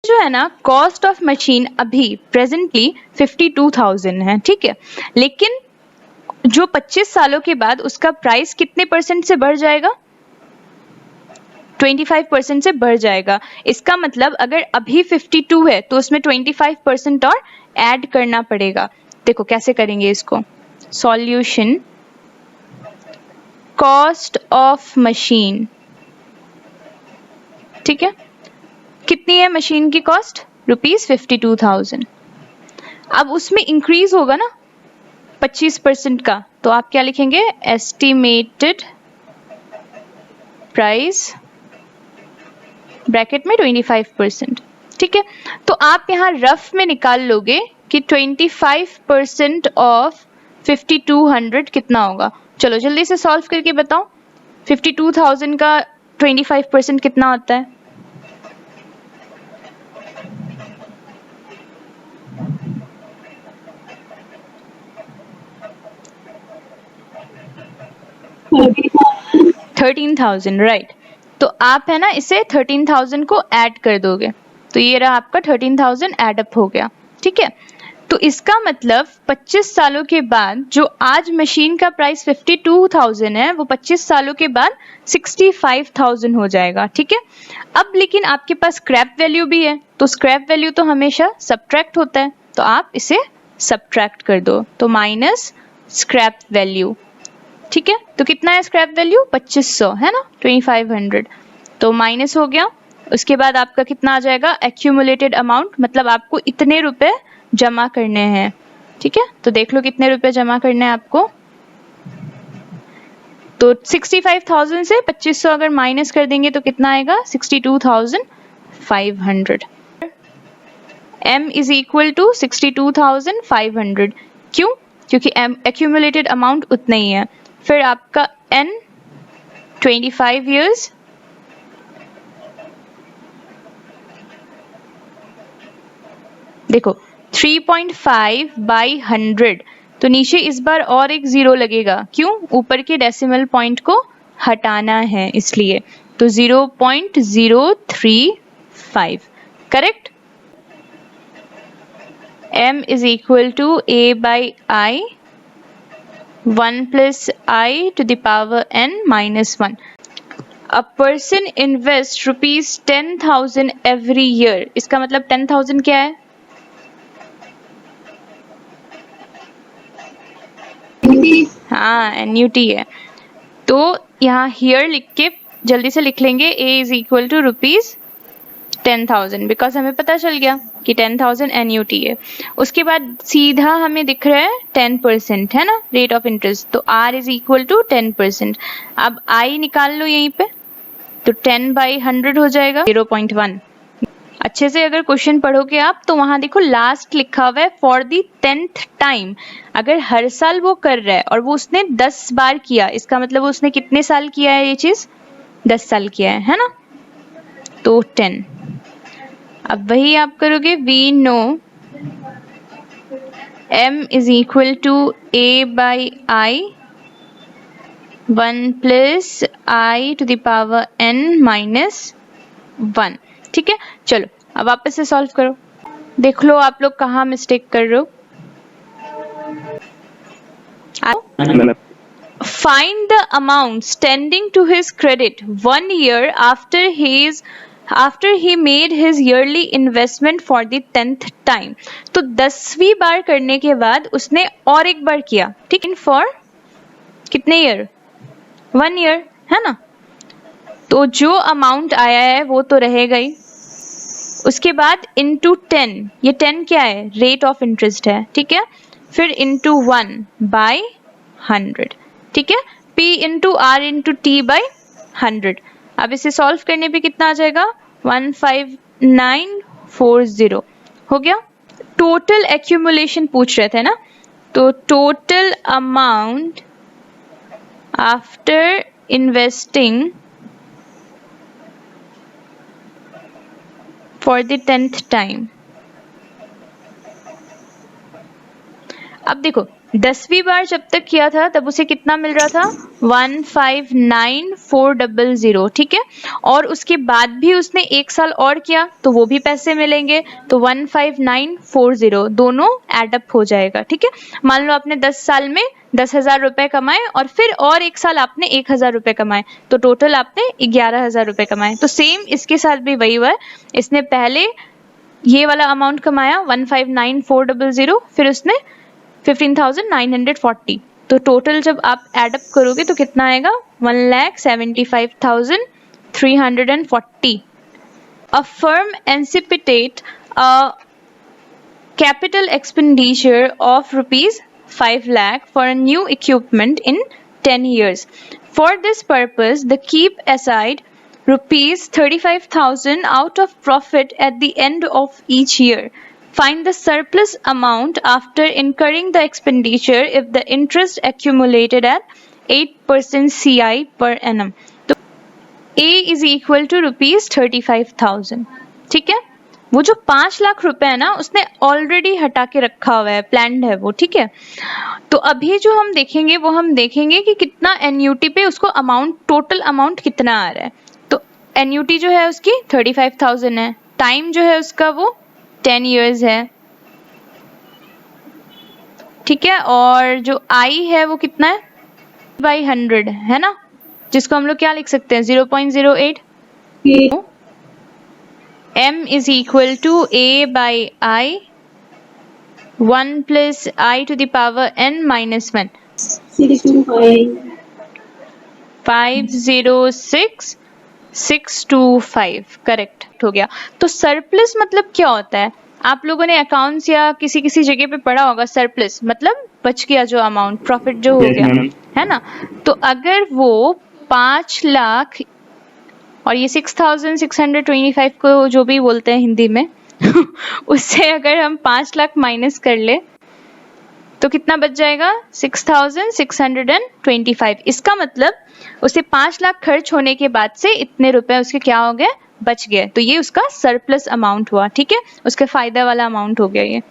जो है ना कॉस्ट ऑफ मशीन अभी प्रेजेंटली 52,000 है, ठीक है, लेकिन जो 25 सालों के बाद उसका प्राइस कितने परसेंट से बढ़ जाएगा? 25% से बढ़ जाएगा। इसका मतलब अगर अभी 52 है तो उसमें 25% और ऐड करना पड़ेगा। देखो कैसे करेंगे इसको। सॉल्यूशन, कॉस्ट ऑफ मशीन, ठीक है, कितनी है मशीन की कॉस्ट? ₹52,000। अब उसमें इंक्रीज होगा ना 25% का, तो आप क्या लिखेंगे? एस्टिमेटेड प्राइस ब्रैकेट में 25%, ठीक है। तो आप यहाँ रफ में निकाल लोगे कि 25% ऑफ 5200 कितना होगा। चलो जल्दी से सॉल्व करके बताओ। 52,000 का 25% कितना होता है? $13,000, राइट। तो आप है ना इसे 13,000 को ऐड कर दोगे, तो ये रहा आपका 13,000 ऐड अप हो गया, ठीक है। तो इसका मतलब 25 सालों के बाद जो आज मशीन का प्राइस 52,000 है वो 25 सालों के बाद 65,000 हो जाएगा, ठीक है। अब लेकिन आपके पास स्क्रैप वैल्यू भी है, तो स्क्रैप वैल्यू तो हमेशा सब्ट्रैक्ट होता है, तो आप इसे सब्ट्रैक्ट कर दो, तो माइनस स्क्रैप वैल्यू, ठीक है। तो कितना है स्क्रैप वैल्यू? 2500 है ना, 2500, तो माइनस हो गया। उसके बाद आपका कितना आ जाएगा? एक्यूमुलेटेड अमाउंट, मतलब आपको इतने रुपए जमा करने हैं, ठीक है। तो देख लो कितने रुपए जमा करने हैं आपको। तो 65,000 से 2500 अगर माइनस कर देंगे तो कितना आएगा? 62,500। m is equal to 62,500। क्यों? क्योंकि एक्यूमुलेटेड अमाउंट उतना ही है। फिर आपका n 25 years, देखो 3.5 बाई 100, तो नीचे इस बार और एक जीरो लगेगा, क्यों? ऊपर के डेसिमल पॉइंट को हटाना है इसलिए, तो 0.035, correct. m is equal to a by I 1 plus I to the power n minus 1. A person invests ₹10,000 every year. इसका मतलब 10,000 क्या है? हाँ, एन्यूटी है। तो यहाँ here लिख के जल्दी से लिख लेंगे a is equal to ₹10,000, because हमें पता चल गया कि 10,000 एन्यूटी है। उसके बाद सीधा हमें दिख रहा है 10%, है ना, रेट ऑफ इंटरेस्ट, तो r इज इक्वल टू 10%। अब i निकाल लो यहीं पे, तो 10/100 हो जाएगा 0.1। अच्छे से अगर क्वेश्चन पढ़ोगे आप तो वहां देखो लास्ट लिखा हुआ है फॉर दी 10th टाइम। अगर हर साल वो कर रहा है और वो उसने 10 बार किया, इसका मतलब उसने कितने साल किया है ये चीज? 10 साल किया है ना, तो 10। अब वही आप करोगे, we know m is equal to a by I 1 plus I to the power n minus 1, ठीक है। चलो अब वापस से सॉल्व करो, देख लो आप लोग कहाँ मिस्टेक कर रहे हो। Find the amount standing to his credit 1 year after he made his yearly investment for the 10th time. तो 10वीं बार करने के बाद उसने और एक बार किया, ठीक है, फॉर कितने ईयर? 1 ईयर, है ना। तो जो अमाउंट आया है वो तो रहेगा ही। उसके बाद इंटू 10, ये 10 क्या है? रेट ऑफ इंटरेस्ट है, ठीक है। फिर इंटू 1 बाई 100, ठीक है। P into R into T by 100। अब इसे सॉल्व करने पे कितना आ जाएगा? 15940 हो गया। टोटल एक्यूमुलेशन पूछ रहे थे ना, तो total amount after investing for the 10th time। अब देखो 10वीं बार जब तक किया था तब उसे कितना मिल रहा था 159,400, ठीक है। और उसके बाद भी उसने 1 साल और किया तो वो भी पैसे मिलेंगे, तो 15940 दोनों एडअप हो जाएगा, ठीक है। मान लो आपने 10 साल में 10,000 रुपए कमाए और फिर और 1 साल आपने 1,000 रुपए कमाए, तो टोटल आपने 11,000 रुपए कमाए। तो सेम इसके साथ भी वही हुआ है, इसने पहले ये वाला अमाउंट कमाया 159,400, फिर उसने 15,940, तो टोटल जब आप एडअप करोगे तो कितना आएगा 1,75,340। A firm anticipate a capital expenditure of rupees 5 lakh for a new equipment in 10 years. For this purpose, they keep aside rupees 35,000 out of profit at the end of each year. Find the surplus amount after incurring the expenditure if the interest accumulated at 8% CI per annum. तो A is equal to rupees 35,000, ठीक है। वो जो 5 लाख रुपए है ना उसने already हटा के रखा हुआ है, प्लान्ड है वो, ठीक है। तो अभी जो हम देखेंगे वो हम देखेंगे कि कितना एन्यूटी पे उसको अमाउंट, टोटल अमाउंट कितना आ रहा है। तो एन्यूटी जो है उसकी 35,000 है, टाइम जो है उसका वो 10 years है, ठीक है। और जो आई है वो कितना है बाई 100 है ना, जिसको हम लोग क्या लिख सकते हैं 0.08। m is equal to a by I 1 plus I to the power n minus 1 506,625, correct हो गया। तो सरप्लस मतलब क्या होता है, आप लोगों ने अकाउंट्स या किसी किसी जगह पे पढ़ा होगा, सरप्लस मतलब बच गया जो अमाउंट, प्रॉफिट जो हो गया है ना। तो अगर वो 5 लाख और ये 6,625 को जो भी बोलते हैं हिंदी में उससे अगर हम 5 लाख माइनस कर ले तो कितना बच जाएगा 6,625। इसका मतलब उसे 5 लाख खर्च होने के बाद से इतने रुपए उसके क्या हो गए, बच गए, तो ये उसका सरप्लस अमाउंट हुआ, ठीक है, उसके फायदा वाला अमाउंट हो गया ये।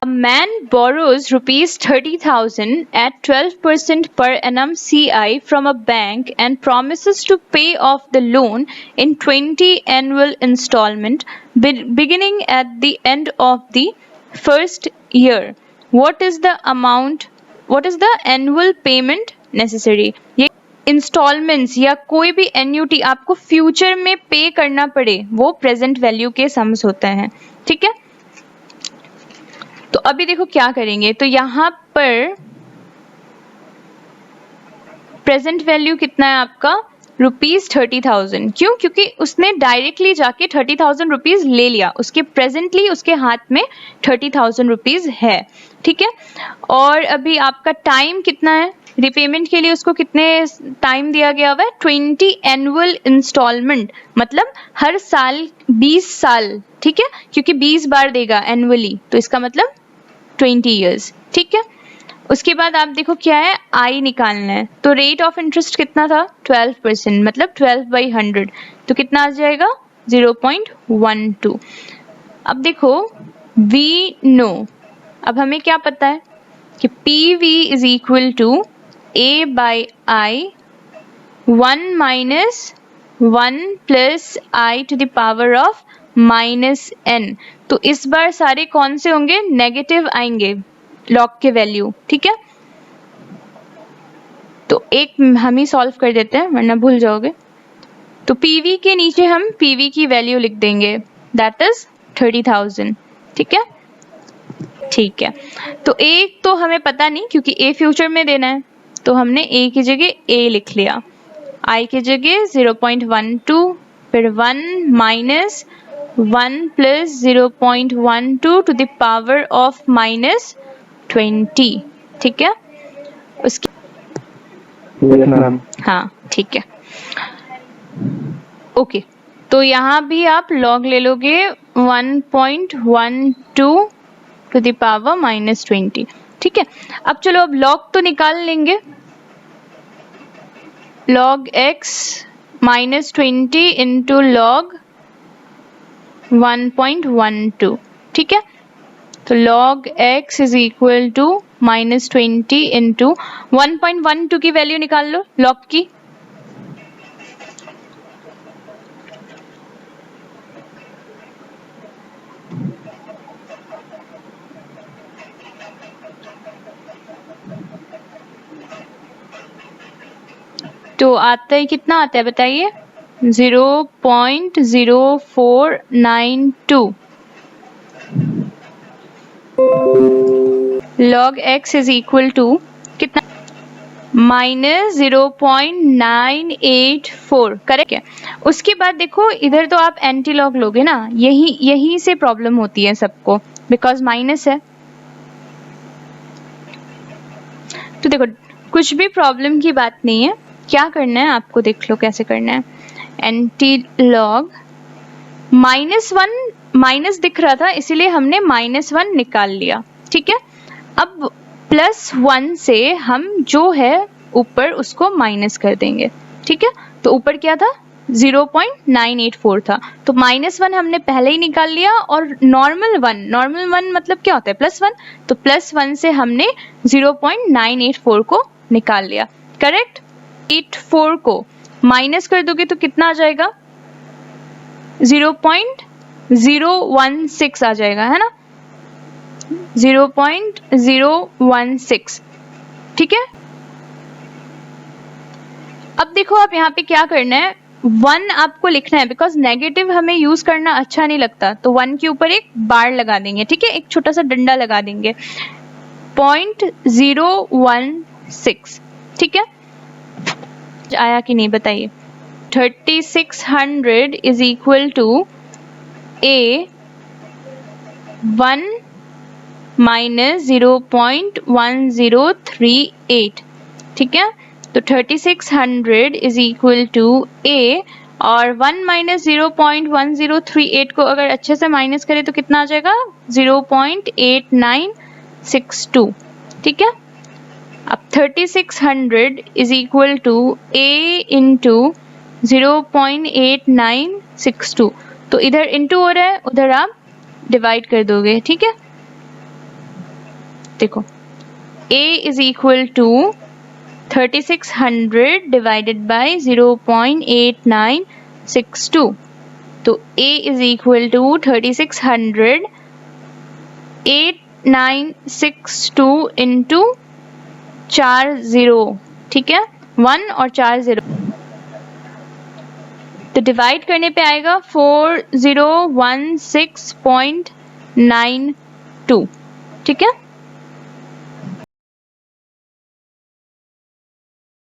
A man borrows rupees 30,000 at 12% per annum CI from a bank and promises to pay off the loan in 20 annual installment beginning at the end of the first year. What is the amount? What is the annual payment necessary? ये installments या कोई भी annuity आपको future में पे करना पड़े वो प्रेजेंट वैल्यू के सम्स होते हैं, ठीक है। तो अभी देखो क्या करेंगे, तो यहाँ पर प्रेजेंट वैल्यू कितना है आपका रुपीज 30,000, क्यों, क्योंकि उसने डायरेक्टली जाके 30,000 रुपीज ले लिया, उसके प्रेजेंटली उसके हाथ में 30,000 रुपीज है, ठीक है। और अभी आपका टाइम कितना है रिपेमेंट के लिए, उसको कितने टाइम दिया गया हुआ है 20 एनुअल इंस्टॉलमेंट, मतलब हर साल 20 साल, ठीक है, क्योंकि 20 बार देगा एनुअली, तो इसका मतलब 20 years, ठीक है। उसके बाद आप देखो क्या है आई निकालना है, तो रेट ऑफ इंटरेस्ट कितना था 12%, मतलब 12/100, तो कितना आ जाएगा 0.12। अब देखो वी नो, अब हमें क्या पता है कि PV is equal to A by I 1 minus 1 plus I to the power of -n। तो इस बार सारे कौन से होंगे, नेगेटिव आएंगे लॉग के वैल्यू, ठीक है। तो एक हम ही सॉल्व कर देते हैं वरना भूल जाओगे। तो PV के नीचे हम PV की वैल्यू लिख देंगे, दैट इज 30,000, ठीक है, ठीक है। तो A तो हमें पता नहीं क्योंकि A फ्यूचर में देना है, तो हमने A की जगह A लिख लिया, I की जगह 0.12, फिर 1 minus 1 plus 0.12 to the power of -20, ठीक है। उसकी हाँ ठीक है, ओके। तो यहाँ भी आप लॉग ले लोगे 1.12 to the power -20, ठीक है। अब चलो अब लॉग तो निकाल लेंगे, log x -20 into log 1.12, ठीक है। तो log x is equal to -20 into 1.12 की वैल्यू निकाल लो लॉग की। तो आता है, कितना आता है बताइए? 0.0492 log x is equal to कितना? -0.984। करेक्ट है। उसके बाद देखो इधर तो आप एंटी लॉग लोगे ना, यही से प्रॉब्लम होती है सबको, बिकॉज माइनस है। तो देखो कुछ भी प्रॉब्लम की बात नहीं है, क्या करना है आपको देख लो कैसे करना है। एंटी लॉग -1 माइनस दिख रहा था इसीलिए हमने -1 निकाल लिया, ठीक है। अब +1 से हम जो है ऊपर उसको माइनस कर देंगे, ठीक है। तो ऊपर क्या था? 0.984 था, तो -1 हमने पहले ही निकाल लिया, और नॉर्मल वन मतलब क्या होता है? +1, तो +1 से हमने 0.984 को निकाल लिया। करेक्ट। 84 को माइनस कर दोगे तो कितना आ जाएगा? 0.016 आ जाएगा, है ना? 0.016, ठीक है। अब देखो आप यहाँ पे क्या करना है, 1 आपको लिखना है, बिकॉज नेगेटिव हमें यूज करना अच्छा नहीं लगता, तो 1 के ऊपर एक बार लगा देंगे, ठीक है, एक छोटा सा डंडा लगा देंगे, 0.016, ठीक है। आया कि नहीं बताइए? 3600 is equal to A 1 minus 0.1038, ठीक है। तो 3600 इज इक्वल टू A, और 1 माइनस 0.1038 को अगर अच्छे से माइनस करें तो कितना आ जाएगा? 0.8962, ठीक है। अब 3600 is equal to A into 0.8962, तो इधर इंटू हो रहा है, उधर आप डिवाइड कर दोगे, ठीक है। देखो A is equal to 3600 divided by 0.8962, तो A is equal to 3600 8962 into 40, ठीक है, 1 और 40, तो डिवाइड करने पे आएगा 4016.92, ठीक है।